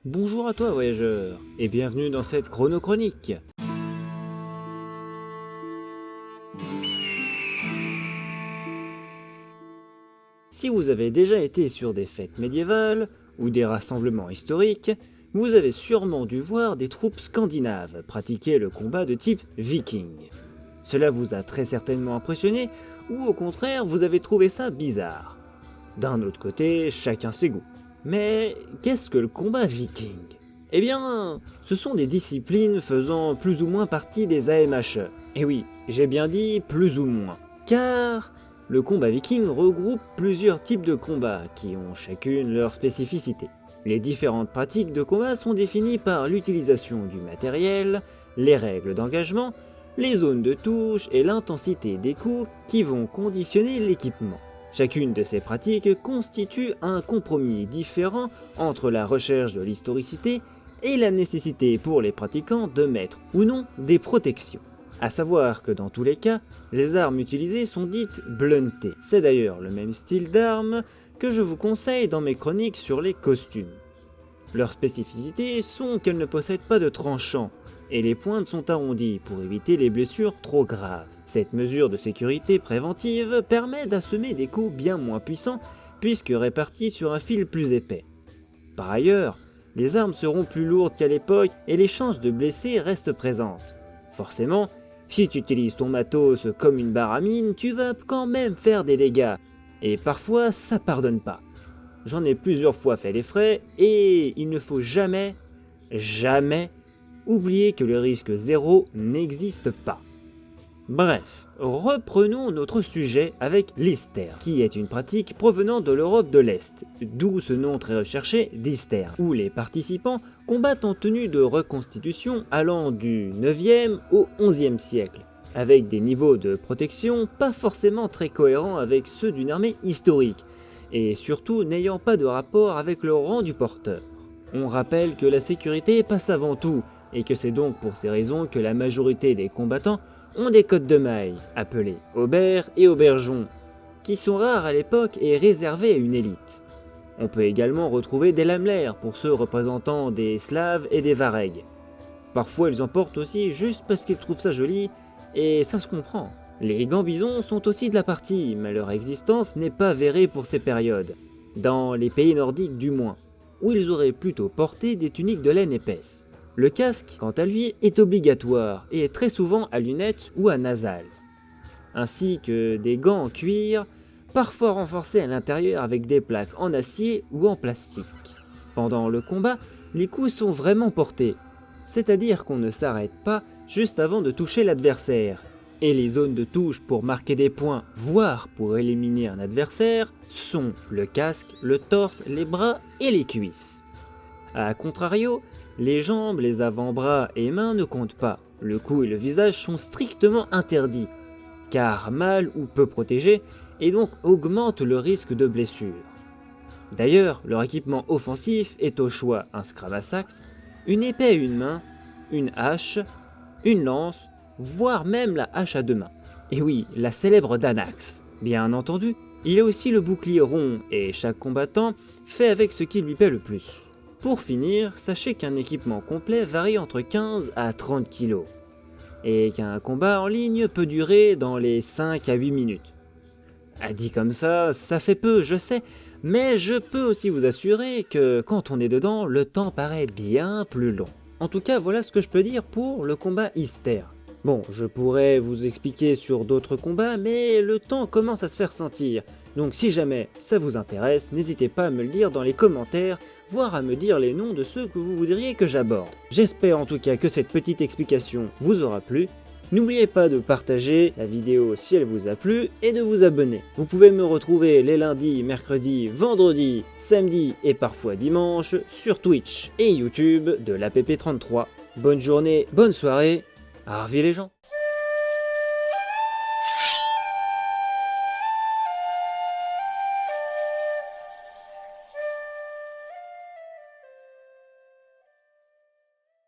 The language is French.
Bonjour à toi voyageur, et bienvenue dans cette chronochronique. Si vous avez déjà été sur des fêtes médiévales ou des rassemblements historiques, vous avez sûrement dû voir des troupes scandinaves pratiquer le combat de type viking. Cela vous a très certainement impressionné, ou au contraire vous avez trouvé ça bizarre. D'un autre côté, chacun ses goûts. Mais qu'est-ce que le combat viking ? Eh bien, ce sont des disciplines faisant plus ou moins partie des AMHE. Et oui, j'ai bien dit plus ou moins. Car le combat viking regroupe plusieurs types de combats qui ont chacune leur spécificité. Les différentes pratiques de combat sont définies par l'utilisation du matériel, les règles d'engagement, les zones de touche et l'intensité des coups qui vont conditionner l'équipement. Chacune de ces pratiques constitue un compromis différent entre la recherche de l'historicité et la nécessité pour les pratiquants de mettre ou non des protections. A savoir que dans tous les cas, les armes utilisées sont dites bluntées. C'est d'ailleurs le même style d'armes que je vous conseille dans mes chroniques sur les costumes. Leurs spécificités sont qu'elles ne possèdent pas de tranchant, et les pointes sont arrondies pour éviter les blessures trop graves. Cette mesure de sécurité préventive permet d'assommer des coups bien moins puissants puisque répartis sur un fil plus épais. Par ailleurs, les armes seront plus lourdes qu'à l'époque et les chances de blesser restent présentes. Forcément, si tu utilises ton matos comme une barre à mine, tu vas quand même faire des dégâts, et parfois ça pardonne pas. J'en ai plusieurs fois fait les frais, et il ne faut jamais oublier que le risque zéro n'existe pas. Bref, reprenons notre sujet avec l'Istère, qui est une pratique provenant de l'Europe de l'Est, d'où ce nom très recherché d'Istère, où les participants combattent en tenue de reconstitution allant du 9e au 11e siècle, avec des niveaux de protection pas forcément très cohérents avec ceux d'une armée historique, et surtout n'ayant pas de rapport avec le rang du porteur. On rappelle que la sécurité passe avant tout, et que c'est donc pour ces raisons que la majorité des combattants ont des cottes de mailles, appelés aubers et aubergeons, qui sont rares à l'époque et réservés à une élite. On peut également retrouver des lamelaires pour ceux représentant des Slaves et des Varegs. Parfois ils en portent aussi juste parce qu'ils trouvent ça joli, et ça se comprend. Les gambisons sont aussi de la partie, mais leur existence n'est pas avérée pour ces périodes, dans les pays nordiques du moins, où ils auraient plutôt porté des tuniques de laine épaisse. Le casque, quant à lui, est obligatoire et est très souvent à lunettes ou à nasal, ainsi que des gants en cuir, parfois renforcés à l'intérieur avec des plaques en acier ou en plastique. Pendant le combat, les coups sont vraiment portés, c'est-à-dire qu'on ne s'arrête pas juste avant de toucher l'adversaire, et les zones de touche pour marquer des points, voire pour éliminer un adversaire, sont le casque, le torse, les bras et les cuisses. A contrario, les jambes, les avant-bras et mains ne comptent pas. Le cou et le visage sont strictement interdits, car mal ou peu protégés, et donc augmentent le risque de blessure. D'ailleurs, leur équipement offensif est au choix un scramasax, une épée à une main, une hache, une lance, voire même la hache à deux mains. Et oui, la célèbre Danax. Bien entendu, il y a aussi le bouclier rond, et chaque combattant fait avec ce qui lui plaît le plus. Pour finir, sachez qu'un équipement complet varie entre 15 à 30 kg, et qu'un combat en ligne peut durer dans les 5 à 8 minutes. Dit comme ça fait peu, je sais, mais je peux aussi vous assurer que quand on est dedans, le temps paraît bien plus long. En tout cas, voilà ce que je peux dire pour le combat Istère. Bon, je pourrais vous expliquer sur d'autres combats, mais le temps commence à se faire sentir. Donc si jamais ça vous intéresse, n'hésitez pas à me le dire dans les commentaires, voire à me dire les noms de ceux que vous voudriez que j'aborde. J'espère en tout cas que cette petite explication vous aura plu. N'oubliez pas de partager la vidéo si elle vous a plu et de vous abonner. Vous pouvez me retrouver les lundis, mercredis, vendredis, samedis et parfois dimanche sur Twitch et YouTube de l'APP33. Bonne journée, bonne soirée, à revoir les gens.